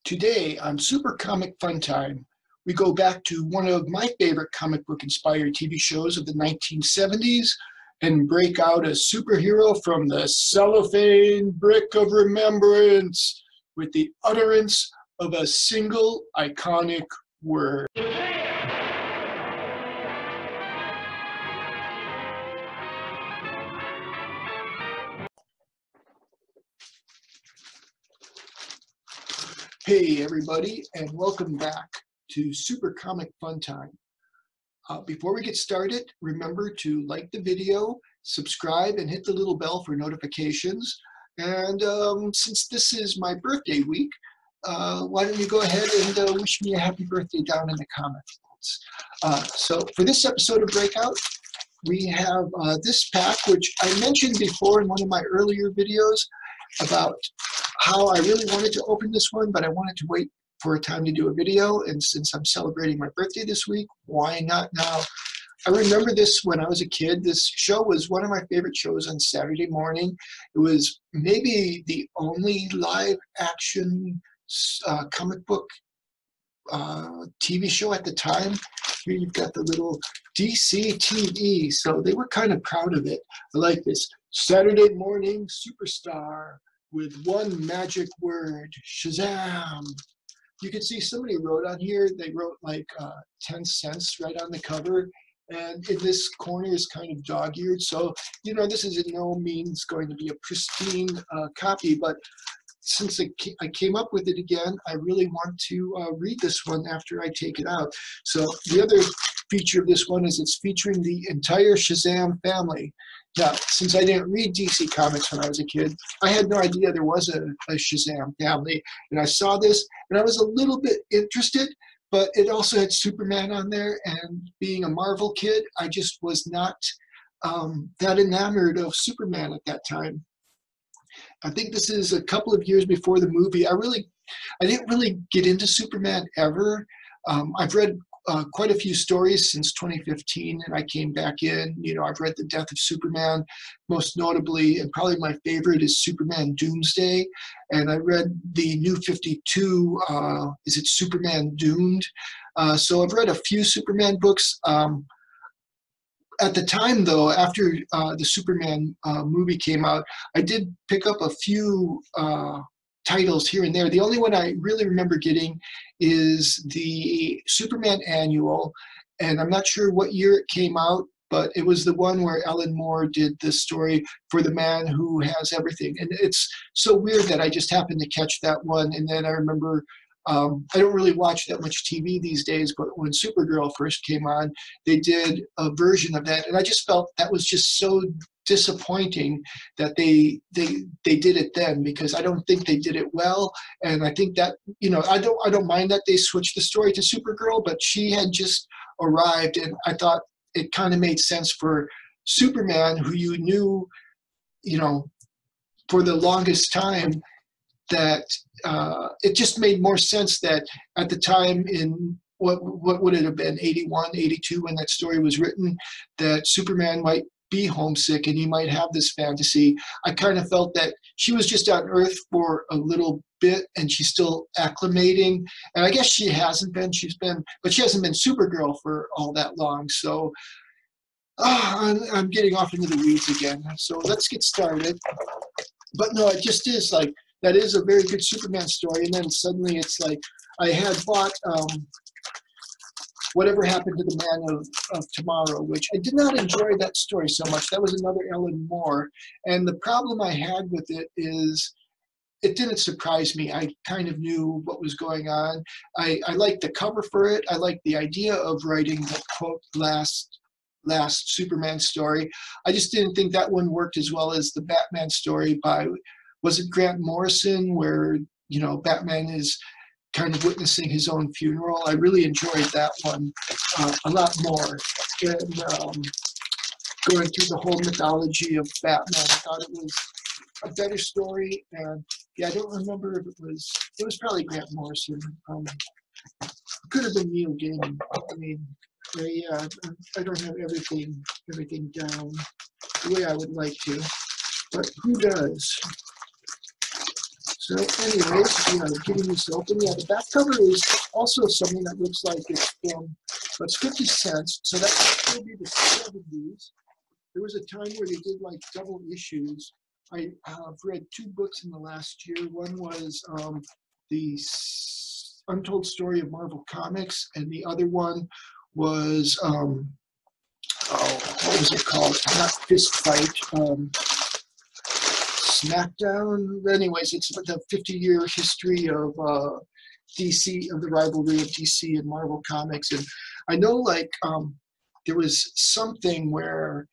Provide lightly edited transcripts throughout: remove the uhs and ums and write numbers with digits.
Today on Super Comic Fun Time, we go back to one of my favorite comic book inspired TV shows of the 1970s and break out a superhero from the Cellophane Brick of Remembrance with the utterance of a single iconic word. Hey everybody, and welcome back to Super Comic Fun Time. Before we get started, remember to like the video, subscribe, and hit the little bell for notifications. And since this is my birthday week, why don't you go ahead and wish me a happy birthday down in the comments. So for this episode of Breakout, we have this pack, which I mentioned before in one of my earlier videos about how I really wanted to open this one, but I wanted to wait for a time to do a video. And since I'm celebrating my birthday this week, why not now? I remember this when I was a kid. This show was one of my favorite shows on Saturday morning. It was maybe the only live action comic book TV show at the time. Here you've got the little DC TV, so they were kind of proud of it. I like this. Saturday morning superstar with one magic word, Shazam. You can see somebody wrote on here, they wrote like 10 cents right on the cover. And in this corner is kind of dog-eared. So, you know, this is in no means going to be a pristine copy, but since I came up with it again, I really want to read this one after I take it out. So the other feature of this one is it's featuring the entire Shazam family. Now, since I didn't read DC Comics when I was a kid, I had no idea there was a Shazam family. And I saw this, and I was a little bit interested, but it also had Superman on there. And being a Marvel kid, I just was not that enamored of Superman at that time. I think this is a couple of years before the movie. I didn't really get into Superman ever. I've read quite a few stories since 2015, and I came back in. You know, I've read The Death of Superman, most notably, and probably my favorite is Superman Doomsday. And I read the New 52, is it Superman Doomed? So I've read a few Superman books. At the time, though, after the Superman movie came out, I did pick up a few titles here and there. The only one I really remember getting is the Superman Annual, and I'm not sure what year it came out, but it was the one where Alan Moore did the story for the man who has everything. And it's so weird that I just happened to catch that one, and then I remember I don't really watch that much TV these days, but when Supergirl first came on, they did a version of that, and I just felt that was just so disappointing that they did it then, because I don't think they did it well. And I think that, you know, I don't mind that they switched the story to Supergirl, but she had just arrived, and I thought it kind of made sense for Superman, who you knew, you know, for the longest time, that it just made more sense that at the time in what would it have been, 81, 82, when that story was written, that Superman might be homesick and he might have this fantasy. I kind of felt that she was just on Earth for a little bit and she's still acclimating. And I guess she hasn't been, but she hasn't been Supergirl for all that long. So I'm getting off into the weeds again. So let's get started. But no, it just is like, that is a very good Superman story. And then suddenly it's like, I had bought Whatever Happened to the Man of Tomorrow, which I did not enjoy that story so much. That was another Alan Moore. And the problem I had with it is it didn't surprise me. I kind of knew what was going on. I liked the cover for it. I liked the idea of writing the quote last Superman story. I just didn't think that one worked as well as the Batman story by, was it Grant Morrison, where, you know, Batman is kind of witnessing his own funeral. I really enjoyed that one a lot more. And going through the whole mythology of Batman, I thought it was a better story. And yeah, I don't remember if it was probably Grant Morrison. Could have been Neil Gaiman. I mean, yeah, I don't have everything down the way I would like to, but who does? So anyways, getting this open. Yeah, the back cover is also something that looks like it's from, it's 50 cents, so that could still be the 70s. There was a time where they did like double issues. I have read 2 books in the last year. One was the Untold Story of Marvel Comics, and the other one was, what was it called? Not Fist Fight. SmackDown. Anyways, it's the 50-year history of DC, of the rivalry of DC and Marvel Comics. And I know, like, there was something where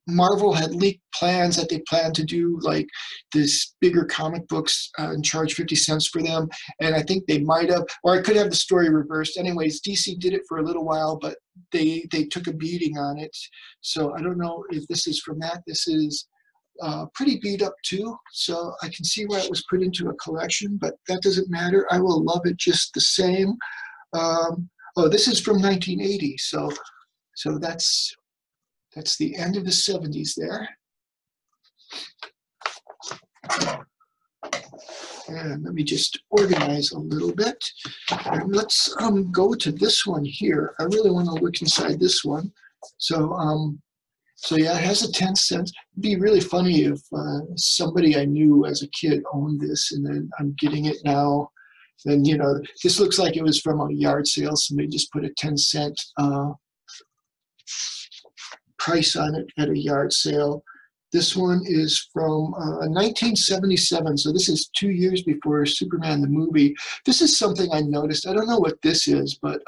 Marvel had leaked plans that they planned to do like this bigger comic books and charge 50 cents for them. And I think they might have, or I could have the story reversed. Anyways, DC did it for a little while, but they took a beating on it. So I don't know if this is from that. This is pretty beat up too. So I can see why it was put into a collection, but that doesn't matter. I will love it just the same. Oh, this is from 1980. So that's the end of the 70s there. And let me just organize a little bit. And let's go to this one here. I really want to look inside this one. So yeah, it has a 10 cents. It'd be really funny if somebody I knew as a kid owned this, and then I'm getting it now. Then, this looks like it was from a yard sale. Somebody just put a 10-cent price on it at a yard sale. This one is from 1977, so this is 2 years before Superman the movie. This is something I noticed. I don't know what this is, but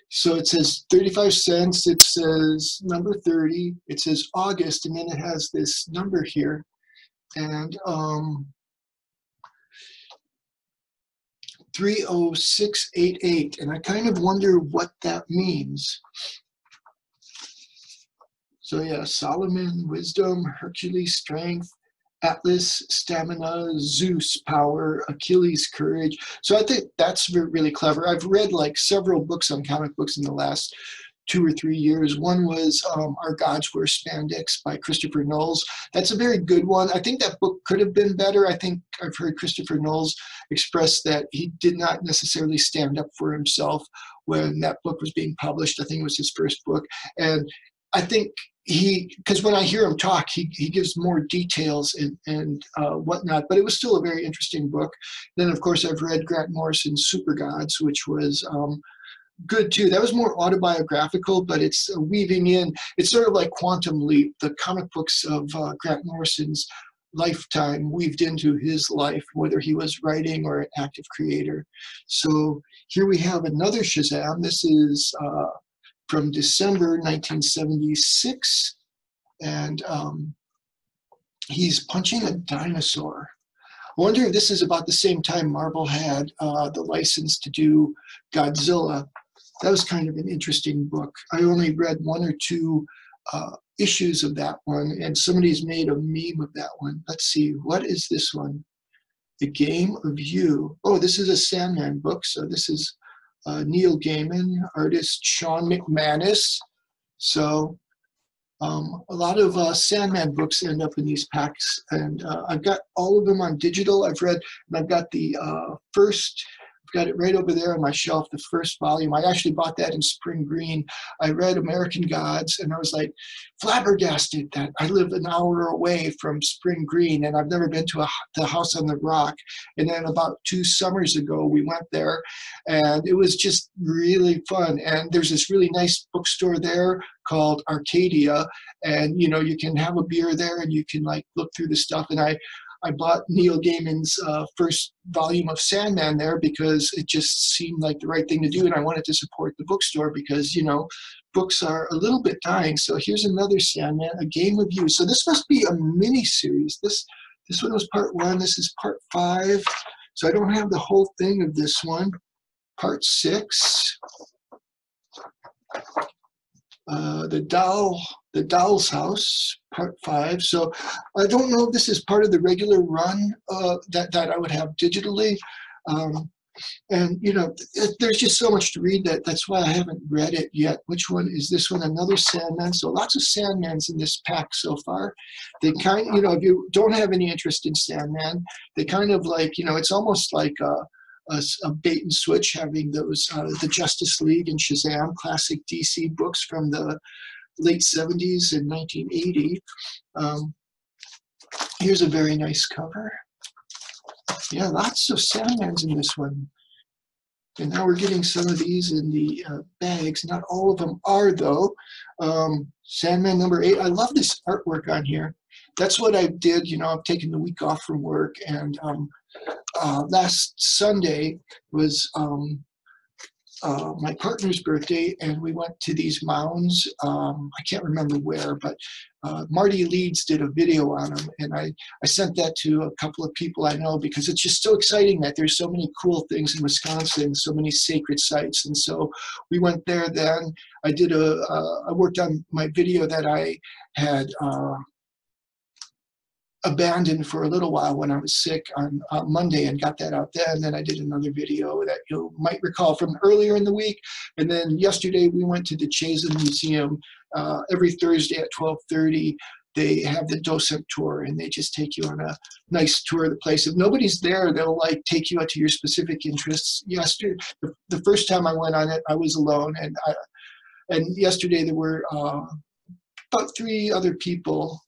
so it says 35 cents, it says number 30, it says August, and then it has this number here. And 30688, and I kind of wonder what that means. So yeah, Solomon, wisdom, Hercules, strength, Atlas, stamina, Zeus, power, Achilles, courage. So I think that's really clever. I've read like several books on comic books in the last 2 or 3 years. One was Our Gods Wear Spandex by Christopher Knowles. That's a very good one. I think that book could have been better. I think I've heard Christopher Knowles express that he did not necessarily stand up for himself when that book was being published. I think it was his first book. And I think because when I hear him talk, he gives more details and whatnot, but it was still a very interesting book. Then, of course, I've read Grant Morrison's Super Gods, which was good too. That was more autobiographical, but it's weaving in, it's sort of like Quantum Leap, the comic books of Grant Morrison's lifetime weaved into his life, whether he was writing or an active creator. So here we have another Shazam. This is from December 1976, and he's punching a dinosaur. I wonder if this is about the same time Marvel had the license to do Godzilla. That was kind of an interesting book. I only read 1 or 2 issues of that one, and somebody's made a meme of that one. Let's see, what is this one? The Game of You. Oh, this is a Sandman book, so this is Neil Gaiman, artist Sean McManus. So a lot of Sandman books end up in these packs, and I've got all of them on digital. I've read, and I've got the first, I've got it right over there on my shelf, the first volume. I actually bought that in Spring Green. I read American Gods, and I was like flabbergasted that I live an hour away from Spring Green, and I've never been to the House on the Rock. And then about 2 summers ago, we went there, and it was just really fun. And there's this really nice bookstore there called Arcadia, and you can have a beer there, and you can like look through the stuff. And I bought Neil Gaiman's first volume of Sandman there because it just seemed like the right thing to do, and I wanted to support the bookstore because, books are a little bit dying. So here's another Sandman, A Game of You. So this must be a mini-series. This one was part 1. This is part 5. So I don't have the whole thing of this one. Part 6. The Doll's House, part 5. So I don't know if this is part of the regular run that I would have digitally. And, you know, there's just so much to read that's why I haven't read it yet. Which one is this one? Another Sandman. So lots of Sandmans in this pack so far. They kind of, you know, if you don't have any interest in Sandman, they kind of like, you know, it's almost like a bait and switch having those, the Justice League and Shazam classic DC books from the late 70s and 1980. Here's a very nice cover. Yeah, lots of Sandmans in this one. And now we're getting some of these in the bags. Not all of them are, though. Sandman number 8. I love this artwork on here. That's what I did. You know, I've taken the week off from work, and last Sunday was my partner's birthday, and we went to these mounds. I can't remember where, but Marty Leeds did a video on them, and I sent that to a couple of people I know because it's just so exciting that there's so many cool things in Wisconsin, so many sacred sites. And so we went there then. I worked on my video that I had abandoned for a little while when I was sick on Monday and got that out then. And then I did another video that you might recall from earlier in the week. And then yesterday we went to the Shazam Museum. Every Thursday at 12:30, they have the docent tour, and they just take you on a nice tour of the place. If nobody's there, they'll like take you out to your specific interests. Yesterday, the first time I went on it, I was alone, and yesterday there were about 3 other people.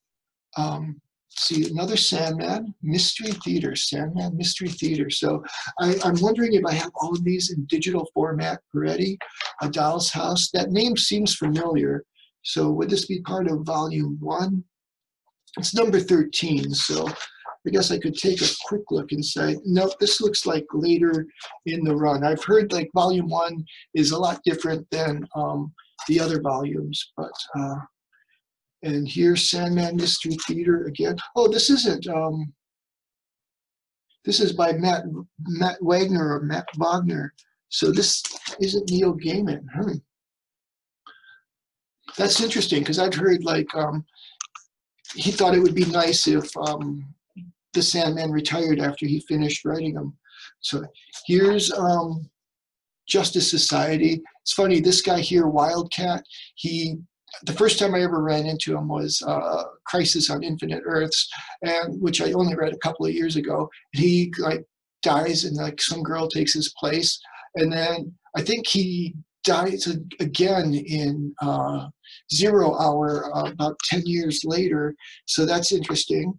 See, another Sandman Mystery Theater, Sandman Mystery Theater. So I'm wondering if I have all of these in digital format already. A Doll's House. That name seems familiar. So would this be part of volume 1? It's number 13. So I guess I could take a quick look and say, nope, this looks like later in the run. I've heard like volume 1 is a lot different than the other volumes, but and here's Sandman Mystery Theater again. Oh, this isn't, this is by Matt Wagner or Matt Wagner. So this isn't Neil Gaiman. That's interesting because I've heard like he thought it would be nice if the Sandman retired after he finished writing them. So here's Justice Society. It's funny, this guy here, Wildcat, the first time I ever ran into him was Crisis on Infinite Earths, and which I only read a couple of years ago. He like dies, and like some girl takes his place, and then I think he dies again in 0 Hour about 10 years later. So that's interesting.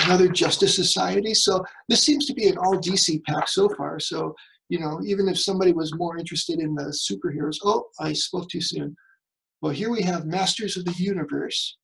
Another Justice Society. So this seems to be an all DC pack so far. So you know, even if somebody was more interested in the superheroes. Oh, I spoke too soon. Well, here we have Masters of the Universe.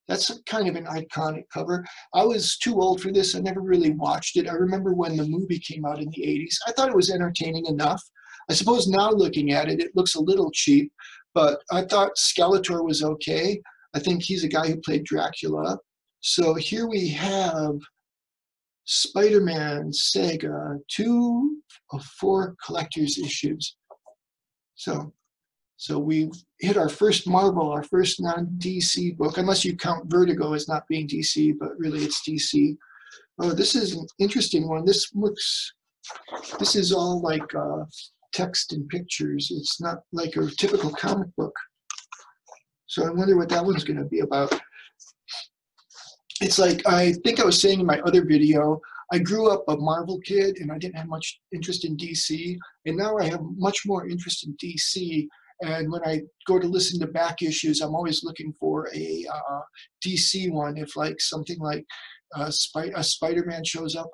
That's kind of an iconic cover. I was too old for this. I never really watched it. I remember when the movie came out in the 80s. I thought it was entertaining enough. I suppose now looking at it, it looks a little cheap, but I thought Skeletor was okay. I think he's a guy who played Dracula. So here we have Spider-Man Saga, 2 of 4 collector's issues. So we've hit our first Marvel, our first non-DC book, unless you count Vertigo as not being DC, but really it's DC. Oh, this is an interesting one. This is all like text and pictures. It's not like a typical comic book. So I wonder what that one's going to be about. It's like, I think I was saying in my other video, I grew up a Marvel kid and I didn't have much interest in DC. And now I have much more interest in DC. And when I go to listen to back issues, I'm always looking for a DC one. If like something like a Spider-Man shows up,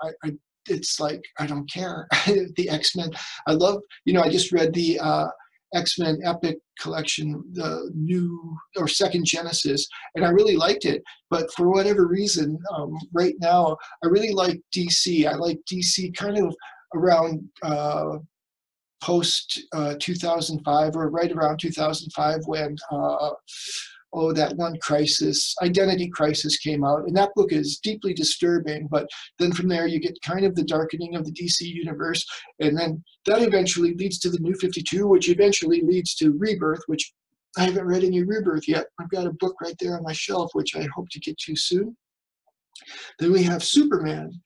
it's like, I don't care. The X-Men, I love, you know, I just read the X-Men Epic collection, the new or second Genesis, and I really liked it. But for whatever reason, right now, I really like DC. I like DC kind of around post 2005 or right around 2005 when that one Crisis, Identity Crisis came out, and that book is deeply disturbing. But then from there you get kind of the darkening of the DC universe, and then that eventually leads to the New 52, which eventually leads to Rebirth, which I haven't read any Rebirth yet. I've got a book right there on my shelf, which I hope to get to soon. Then we have Superman.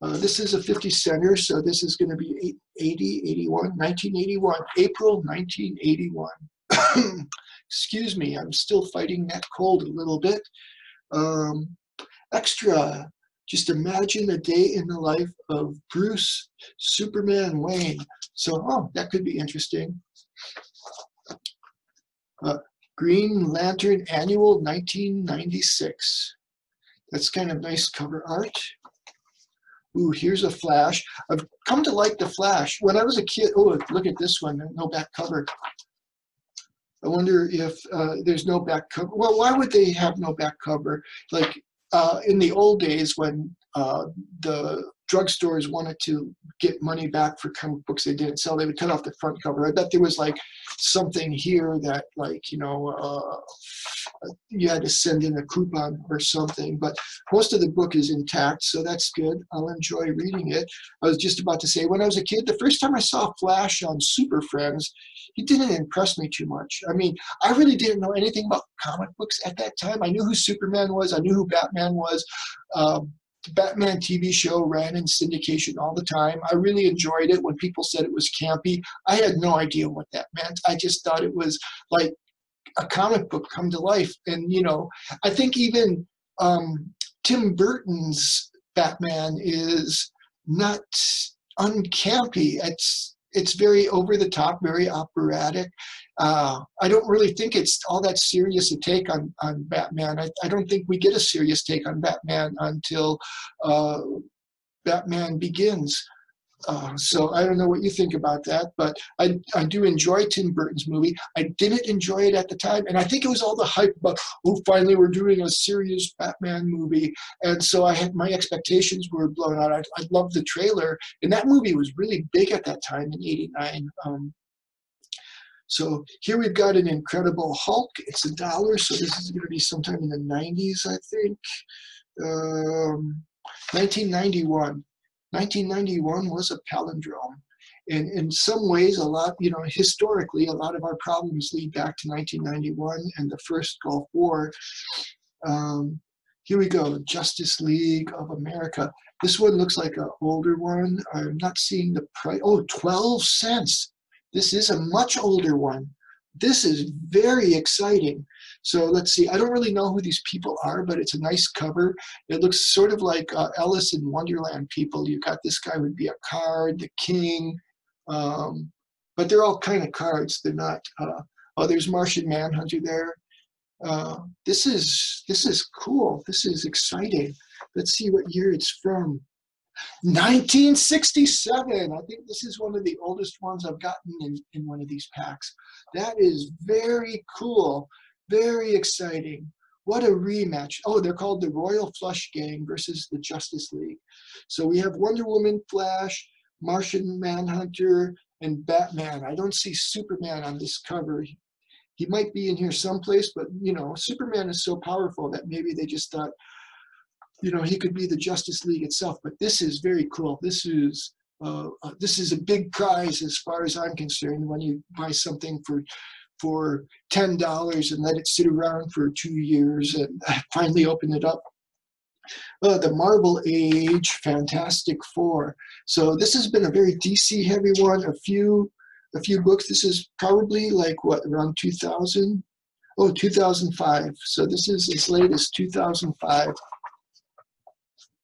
This is a 50 center, so this is going to be 1981, April 1981. Excuse me, I'm still fighting that cold a little bit. Extra, just imagine a day in the life of Bruce Superman Wayne. So, oh, that could be interesting. Green Lantern Annual 1996. That's kind of nice cover art. Ooh, here's a Flash. I've come to like the Flash. When I was a kid, oh, look at this one, no back cover. I wonder if there's no back cover. Well, why would they have no back cover? Like in the old days when the drugstores wanted to get money back for comic books they didn't sell, they would cut off the front cover. I bet there was like something here that, like, you know, you had to send in a coupon or something, but most of the book is intact, so that's good. I'll enjoy reading it. I was just about to say, when I was a kid, the first time I saw Flash on Super Friends, he didn't impress me too much. I mean, I really didn't know anything about comic books at that time. I knew who Superman was. I knew who Batman was. The Batman TV show ran in syndication all the time. I really enjoyed it when people said it was campy. I had no idea what that meant. I just thought it was like a comic book come to life. And, you know, I think even Tim Burton's Batman is not uncampy. It's very over the top, very operatic. I don't really think it's all that serious a take on Batman. I don't think we get a serious take on Batman until Batman Begins. So I don't know what you think about that, but I do enjoy Tim Burton's movie. I didn't enjoy it at the time, and I think it was all the hype about, oh, finally we're doing a serious Batman movie, and so my expectations were blown out. I loved the trailer, and that movie was really big at that time in '89. So here we've got an Incredible Hulk. It's $1, so this is going to be sometime in the 90s, I think. 1991. 1991 was a palindrome. And in some ways, a lot, you know, historically, a lot of our problems lead back to 1991 and the first Gulf War. Here we go, Justice League of America. This one looks like an older one. I'm not seeing the price. Oh, 12 cents. This is a much older one. This is very exciting. So let's see. I don't really know who these people are, but it's a nice cover. It looks sort of like Alice in Wonderland people. You've got this guy would be a card, the king, but they're all kind of cards. They're not. Oh, there's Martian Manhunter there. This is cool. This is exciting. Let's see what year it's from. 1967. I think this is one of the oldest ones I've gotten in one of these packs. That is very cool. Very exciting. What a rematch. Oh, they're called the Royal Flush Gang versus the Justice League. So we have Wonder Woman, Flash, Martian Manhunter, and Batman. I don't see Superman on this cover. He might be in here someplace, but, you know, Superman is so powerful that maybe they just thought, you know, he could be the Justice League itself. But this is very cool. This is a big prize as far as I'm concerned when you buy something for $10 and let it sit around for 2 years and finally open it up. The Marvel Age Fantastic Four. So this has been a very DC heavy one. A few books. This is probably like what, around 2000? Oh, 2005. So this is as late as 2005.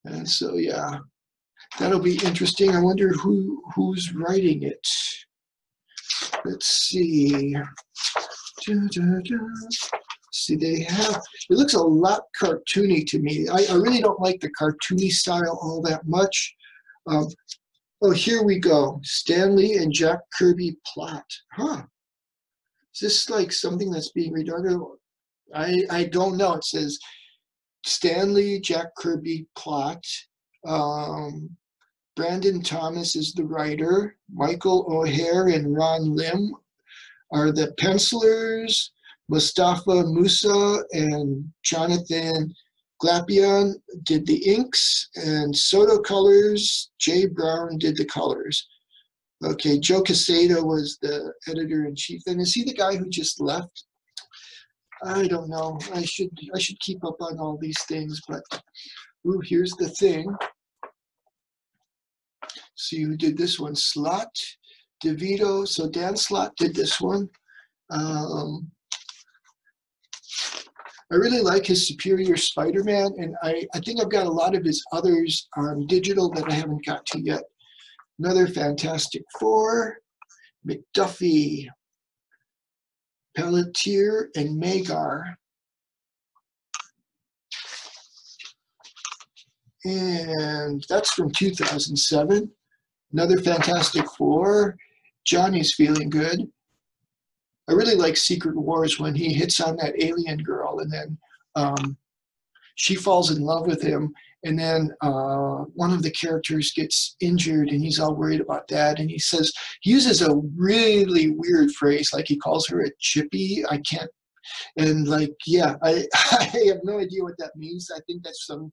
And so, yeah, that'll be interesting. I wonder who's writing it. Let's see. See, they have, it looks a lot cartoony to me. I really don't like the cartoony style all that much. Oh, here we go. Stan Lee and Jack Kirby plot. Huh. Is this like something that's being redone? I don't know. It says Stan Lee, Jack Kirby plot. Brandon Thomas is the writer. Michael O'Hare and Ron Lim are the pencilers. Mustafa Musa and Jonathan Glapion did the inks, and Soto Colors, Jay Brown did the colors. Okay, Joe Quesada was the editor-in-chief. And is he the guy who just left? I don't know. I should keep up on all these things, but ooh, here's the thing. see who did this one. Slott, DeVito. So Dan Slott did this one. I really like his Superior Spider-Man, and I think I've got a lot of his others on digital that I haven't got to yet. Another Fantastic Four, McDuffie, Pelletier, and Magar. And that's from 2007. Another Fantastic Four, Johnny's Feeling Good. I really like Secret Wars when he hits on that alien girl and then she falls in love with him, and then one of the characters gets injured and he's all worried about that, and he uses a really weird phrase, like he calls her a chippy. I can't, and like, yeah, I have no idea what that means. I think that's some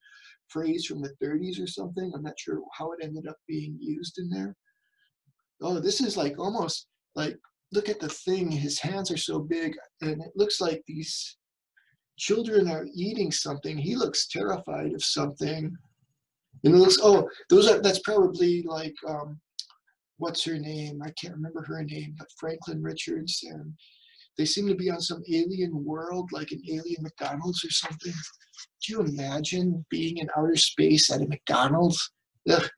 phrase from the 30s or something. I'm not sure how it ended up being used in there. Oh, this is like almost like, look at the thing. His hands are so big, and it looks like these children are eating something. He looks terrified of something. And it looks, oh, that's probably like, what's her name? I can't remember her name, but Franklin Richards. And they seem to be on some alien world, like an alien McDonald's or something. Do you imagine being in outer space at a McDonald's? Ugh.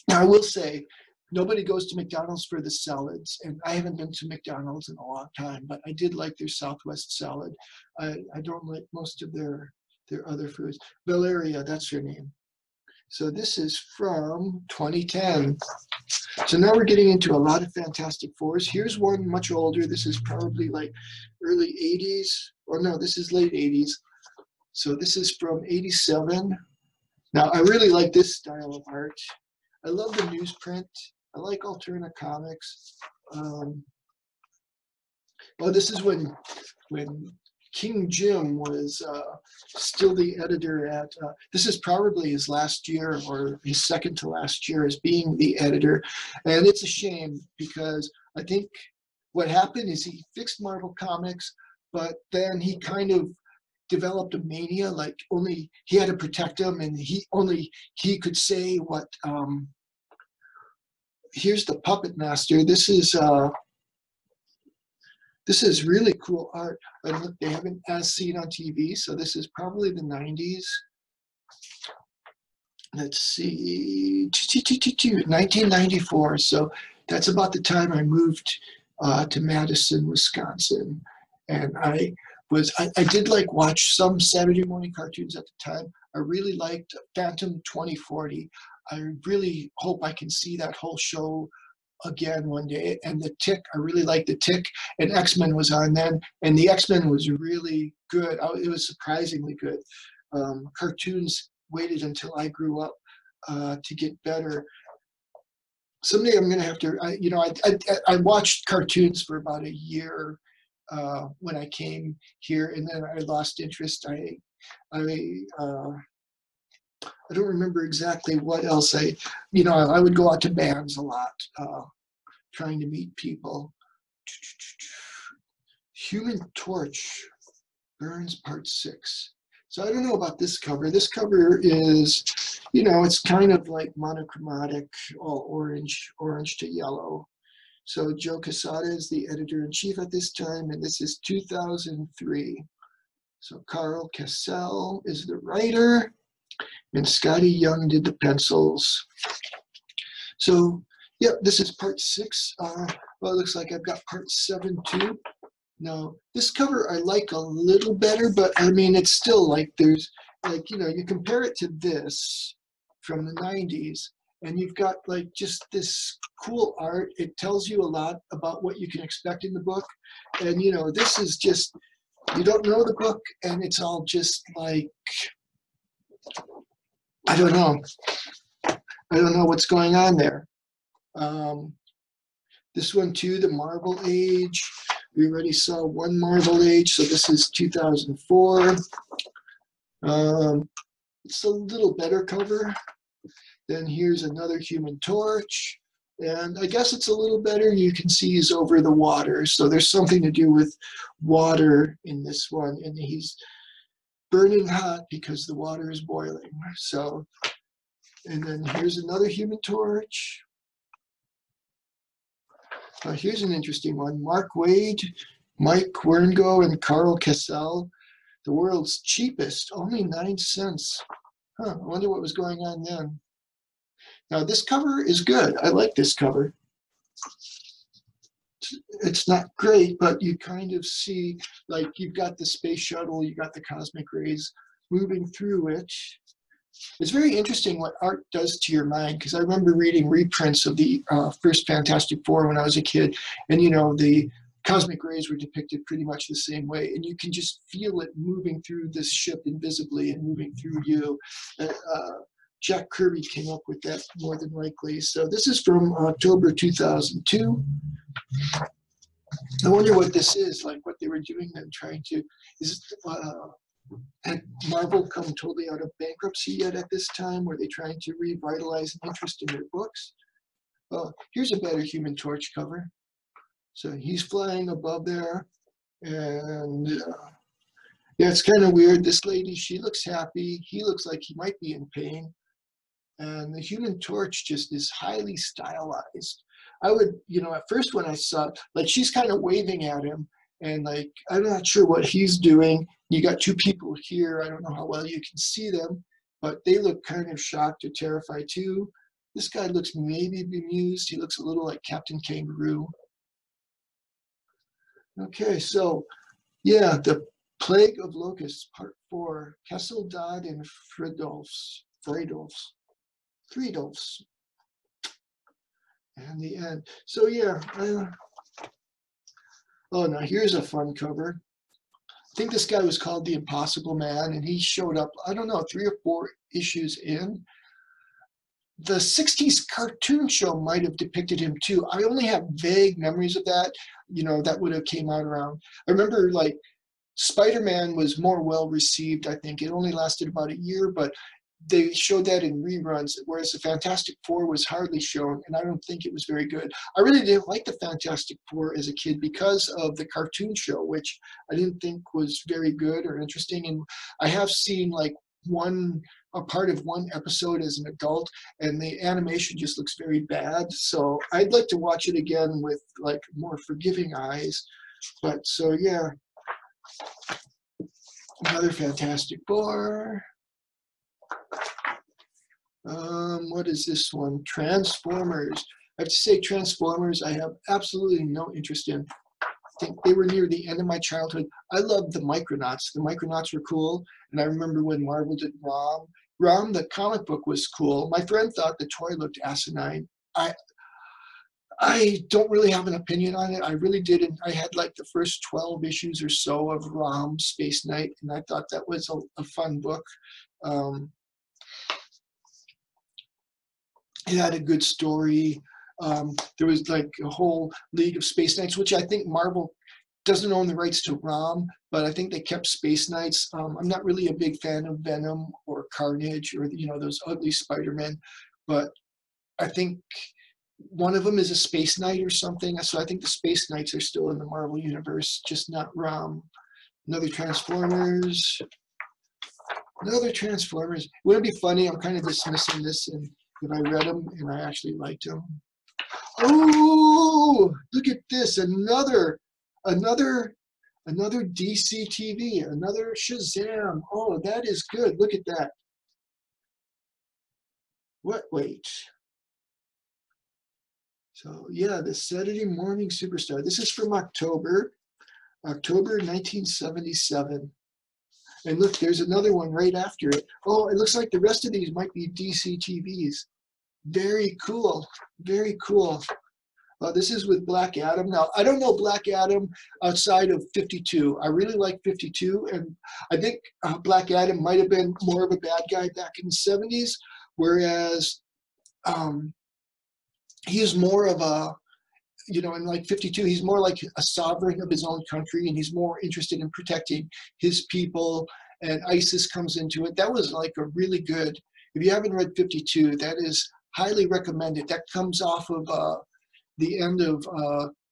Now, I will say, nobody goes to McDonald's for the salads, and I haven't been to McDonald's in a long time, but I did like their Southwest salad. I don't like most of their other foods. Valeria, that's her name. So this is from 2010. So now we're getting into a lot of Fantastic Fours. Here's one much older. This is probably like early 80s. Or no, this is late 80s. So this is from 87. Now, I really like this style of art. I love the newsprint. I like Alterna Comics. Oh, this is when King Jim was still the editor at, this is probably his last year or his second to last year as being the editor. And it's a shame because I think what happened is he fixed Marvel Comics, but then he kind of developed a mania, like only he had to protect him, and he could say what, here's the Puppet Master. This is really cool art. They haven't as seen on TV, so this is probably the 90s. Let's see, 1994. So that's about the time I moved to Madison, Wisconsin, and I did like watch some Saturday morning cartoons at the time. I really liked Phantom 2040. I really hope I can see that whole show again one day. And the Tick, I really liked the Tick, and X-Men was on then, and the X-Men was really good. It was surprisingly good. Cartoons waited until I grew up to get better. Someday I'm going to have to, I watched cartoons for about a year when I came here, and then I lost interest. I don't remember exactly what else I would go out to bands a lot, trying to meet people. Human Torch, Burns Part 6. So I don't know about this cover. This cover is, it's kind of like monochromatic, all orange to yellow. So Joe Quesada is the editor-in-chief at this time, and this is 2003. So Carl Cassell is the writer, and Scotty Young did the pencils. So, yeah, this is part 6. Well, it looks like I've got part 7 too. Now, this cover I like a little better, but I mean, it's still like there's, like, you compare it to this from the 90s, and you've got like just this cool art. It tells you a lot about what you can expect in the book. And, this is just, you don't know the book, and it's all just like, I don't know what's going on there. This one too, the Marvel Age. We already saw one Marvel Age, so this is 2004. It's a little better cover. Then here's another Human Torch. And I guess it's a little better. You can see he's over the water. So there's something to do with water in this one. And he's burning hot because the water is boiling. So, And then here's another Human Torch. Here's an interesting one. Mark Wade, Mike Werngo, and Carl Kessel. The world's cheapest, only 9 cents. Huh, I wonder what was going on then. Now this cover is good. I like this cover. It's not great, but you kind of see, like, you've got the space shuttle, you got the cosmic rays moving through it. It's very interesting what art does to your mind, because I remember reading reprints of the first Fantastic Four when I was a kid, and you know, the cosmic rays were depicted pretty much the same way, and you can just feel it moving through this ship invisibly and moving through you. Jack Kirby came up with that more than likely. So this is from October 2002. I wonder what this is, like what they were doing then, trying to, had Marvel come totally out of bankruptcy yet at this time? Were they trying to revitalize an interest in their books? Here's a better Human Torch cover. So he's flying above there, and yeah, it's kind of weird. This lady, she looks happy. He looks like he might be in pain. And the Human Torch just is highly stylized. I would, you know, at first when I saw, like, she's kind of waving at him, and like, I'm not sure what he's doing. You got two people here. I don't know how well you can see them, but they look kind of shocked or terrified too. This guy looks maybe bemused. He looks a little like Captain Kangaroo. Okay, so yeah, the Plague of Locusts, Part 4, Kessel, Dodd, and Friedolfs. And the end. So yeah, oh, now here's a fun cover. I think this guy was called the Impossible Man, and he showed up, I don't know, 3 or 4 issues in. The 60s cartoon show might have depicted him too. I only have vague memories of that. You know, that would have came out around. I remember, like, Spider-Man was more well received, I think. It only lasted about a year, but they showed that in reruns, whereas the Fantastic Four was hardly shown, and I don't think it was very good. I really didn't like the Fantastic Four as a kid because of the cartoon show, which I didn't think was very good or interesting. And I have seen like a part of one episode as an adult, and the animation just looks very bad. So I'd like to watch it again with like more forgiving eyes. But so yeah, another Fantastic Four. What is this one? Transformers. I have to say, Transformers, I have absolutely no interest in. I think they were near the end of my childhood. I loved the Micronauts. The Micronauts were cool, and I remember when Marvel did Rom. Rom, the comic book, was cool. My friend thought the toy looked asinine. I don't really have an opinion on it. I really didn't. I had like the first 12 issues or so of Rom, Space Knight, and I thought that was a fun book. It had a good story. There was like a whole League of Space Knights, which I think Marvel doesn't own the rights to Rom, but I think they kept Space Knights. I'm not really a big fan of Venom or Carnage or, you know, those ugly Spider-Men, but I think one of them is a Space Knight or something. So I think the Space Knights are still in the Marvel universe, just not Rom. Another Transformers. Another Transformers. It wouldn't be funny. I'm kind of dismissing this, and if I read them and I actually liked them. Oh, look at this! Another DC TV, another Shazam. Oh, that is good. Look at that. What? Wait. So yeah, the Saturday Morning Superstar. This is from October 1977. And look, there's another one right after it. Oh, it looks like the rest of these might be DC TVs. Very cool. Very cool. This is with Black Adam. Now, I don't know Black Adam outside of 52. I really like 52, and I think Black Adam might have been more of a bad guy back in the 70s, whereas he is more of a, you know, in like 52, he's more like a sovereign of his own country, and he's more interested in protecting his people, and ISIS comes into it. That was like a really good, if you haven't read 52, that is highly recommended. That comes off of the end of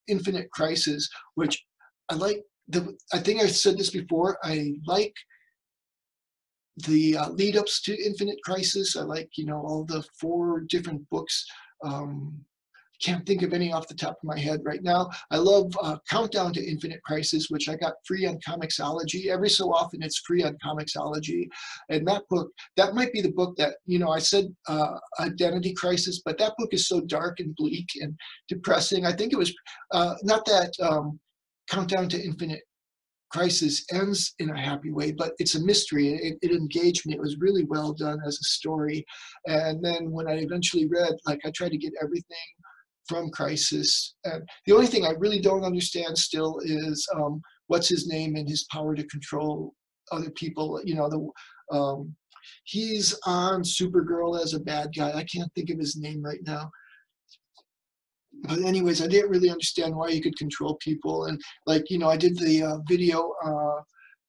Infinite Crisis, which I like. I think I said this before, I like the lead-ups to Infinite Crisis. I like, you know, all the 4 different books. Can't think of any off the top of my head right now. I love Countdown to Infinite Crisis, which I got free on Comixology. Every so often it's free on Comixology. And that book, that might be the book that, you know, I said Identity Crisis, but that book is so dark and bleak and depressing. I think it was, not that Countdown to Infinite Crisis ends in a happy way, but it's a mystery. It engaged me. It was really well done as a story. And then when I eventually read, like, I tried to get everything from Crisis. And the only thing I really don't understand still is what's his name and his power to control other people. You know, he's on Supergirl as a bad guy. I can't think of his name right now. But anyways, I didn't really understand why he could control people. And like, you know, I did the video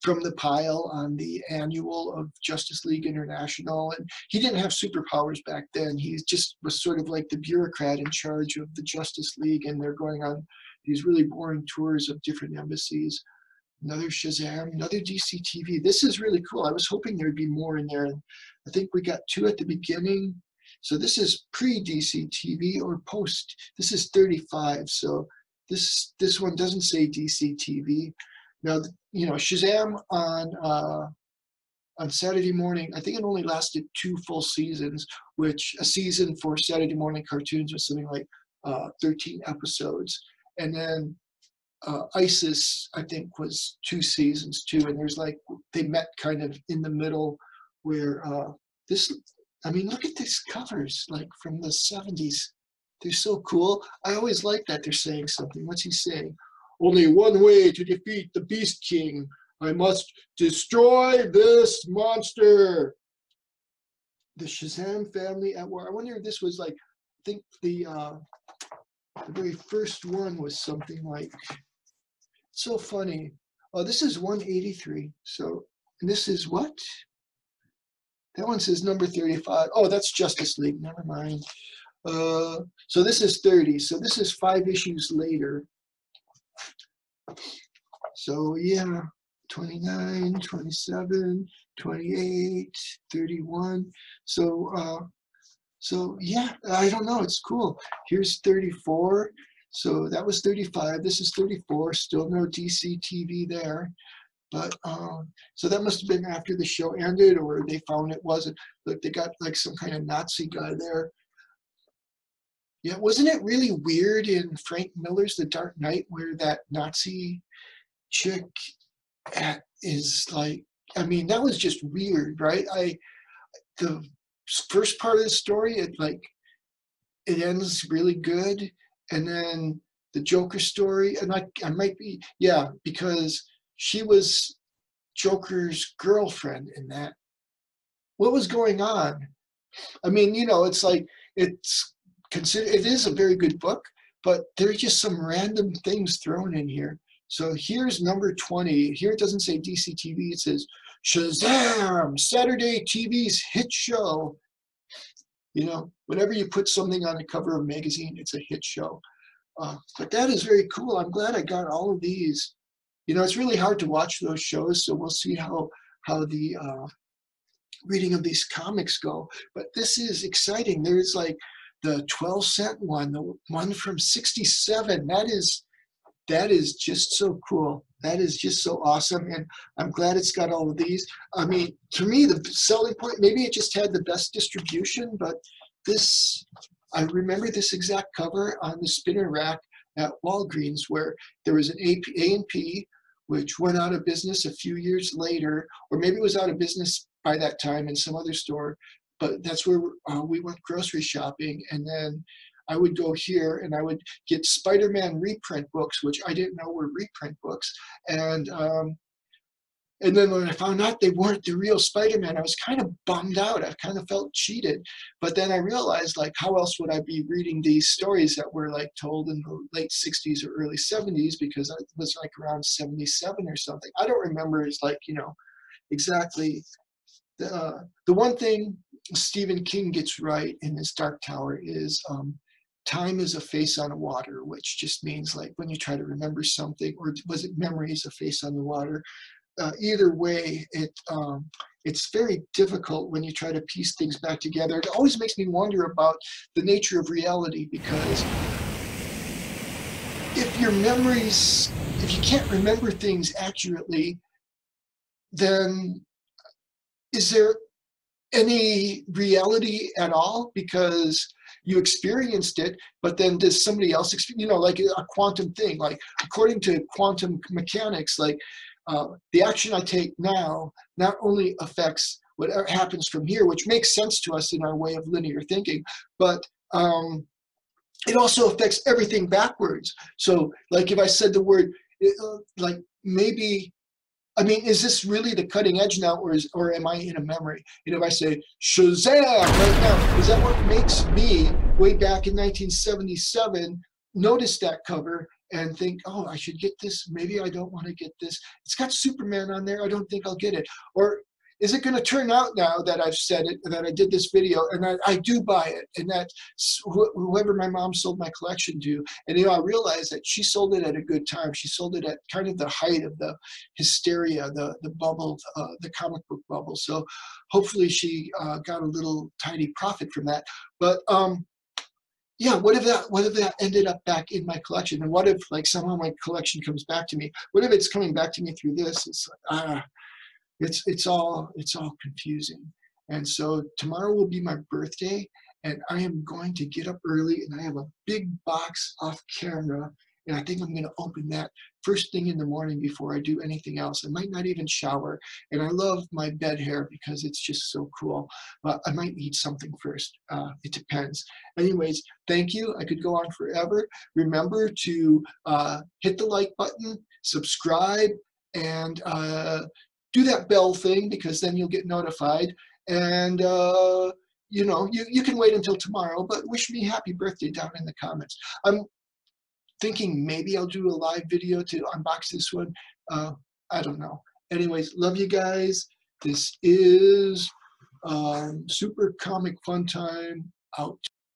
from the pile on the annual of Justice League International, and he didn't have superpowers back then. He just was sort of like the bureaucrat in charge of the Justice League, and they're going on these really boring tours of different embassies. Another Shazam, another DC TV. This is really cool. I was hoping there'd be more in there, and I think we got 2 at the beginning. So this is pre-DC TV or post. This is 35, so this one doesn't say DC TV. Now, you know, Shazam on Saturday morning, I think it only lasted 2 full seasons, which a season for Saturday morning cartoons was something like 13 episodes. And then ISIS, I think, was 2 seasons too. And there's like, they met kind of in the middle where this, I mean, look at these covers, like from the 70s. They're so cool. I always like that they're saying something. What's he saying? Only one way to defeat the Beast King. I must destroy this monster. The Shazam family at war. I wonder if this was like, I think the very first one was something like, so funny. Oh, this is 183. So, and this is what? That one says number 35. Oh, that's Justice League. Never mind. So this is 30. So this is 5 issues later. So yeah, 29, 27, 28, 31. So yeah, I don't know. It's cool. Here's 34. So that was 35. This is 34. Still no DC TV there. But so that must have been after the show ended, or they found it wasn't. Look, they got like some kind of Nazi guy there. Yeah, wasn't it really weird in Frank Miller's The Dark Knight where that Nazi chick is like, I mean, that was just weird, right? The first part of the story, it ends really good, and then the Joker story, and I might be, yeah, because she was Joker's girlfriend in that. What was going on? I mean, you know, it's like, it's considered, it is a very good book, but there's just some random things thrown in here. So here's number 20. Here it doesn't say DC TV, it says Shazam, Saturday TV's hit show. You know, whenever you put something on the cover of a magazine, it's a hit show. But that is very cool. I'm glad I got all of these. You know, it's really hard to watch those shows, so we'll see how the reading of these comics go. But this is exciting. There's like the 12-cent one, the one from '67. That is just so cool. That is just so awesome, and I'm glad it's got all of these. I mean, to me, the selling point, maybe it just had the best distribution, but this, I remember this exact cover on the spinner rack at Walgreens, where there was an A&P, which went out of business a few years later, or maybe it was out of business by that time in some other store, but that's where we went grocery shopping. And then I would go here and I would get Spider-Man reprint books, which I didn't know were reprint books. And then when I found out they weren't the real Spider-Man, I was kind of bummed out. I kind of felt cheated. But then I realized, like, how else would I be reading these stories that were like told in the late 60s or early 70s, because I was like around 77 or something. I don't remember. It's like, you know, exactly. The one thing Stephen King gets right in his Dark Tower is time is a face on the water, which just means like when you try to remember something, or was it memory is a face on the water? Either way, it's very difficult when you try to piece things back together. It always makes me wonder about the nature of reality, because if you can't remember things accurately, then is there any reality at all? Because you experienced it, but then does somebody else experience, like a quantum thing, like according to quantum mechanics, like the action I take now not only affects whatever happens from here, which makes sense to us in our way of linear thinking, but it also affects everything backwards. So like if I said the word, like maybe, I mean, is this really the cutting edge now, or am I in a memory? If I say Shazam right now, is that what makes me, way back in 1977, notice that cover and think, oh, I should get this. Maybe I don't want to get this. It's got Superman on there. I don't think I'll get it. Or is it going to turn out now that I've said it, that I did this video, and I do buy it, and that whoever my mom sold my collection to, and I realized that she sold it at a good time. She sold it at kind of the height of the hysteria, the bubble, the comic book bubble. So hopefully she got a little tiny profit from that. But yeah, what if that ended up back in my collection? And what if like somehow my collection comes back to me? What if it's coming back to me through this? It's like, it's all confusing. And so tomorrow will be my birthday, and I am going to get up early, and I have a big box off camera, and I think I'm going to open that first thing in the morning before I do anything else. I might not even shower, and I love my bed hair because it's just so cool. I might eat something first. It depends. Anyways, thank you. I could go on forever. Remember to hit the like button, subscribe, and do that bell thing, because then you'll get notified. And you can wait until tomorrow, but wish me happy birthday down in the comments. I'm thinking maybe I'll do a live video to unbox this one. I don't know. Anyways, love you guys. This is Super Comic Fun Time out.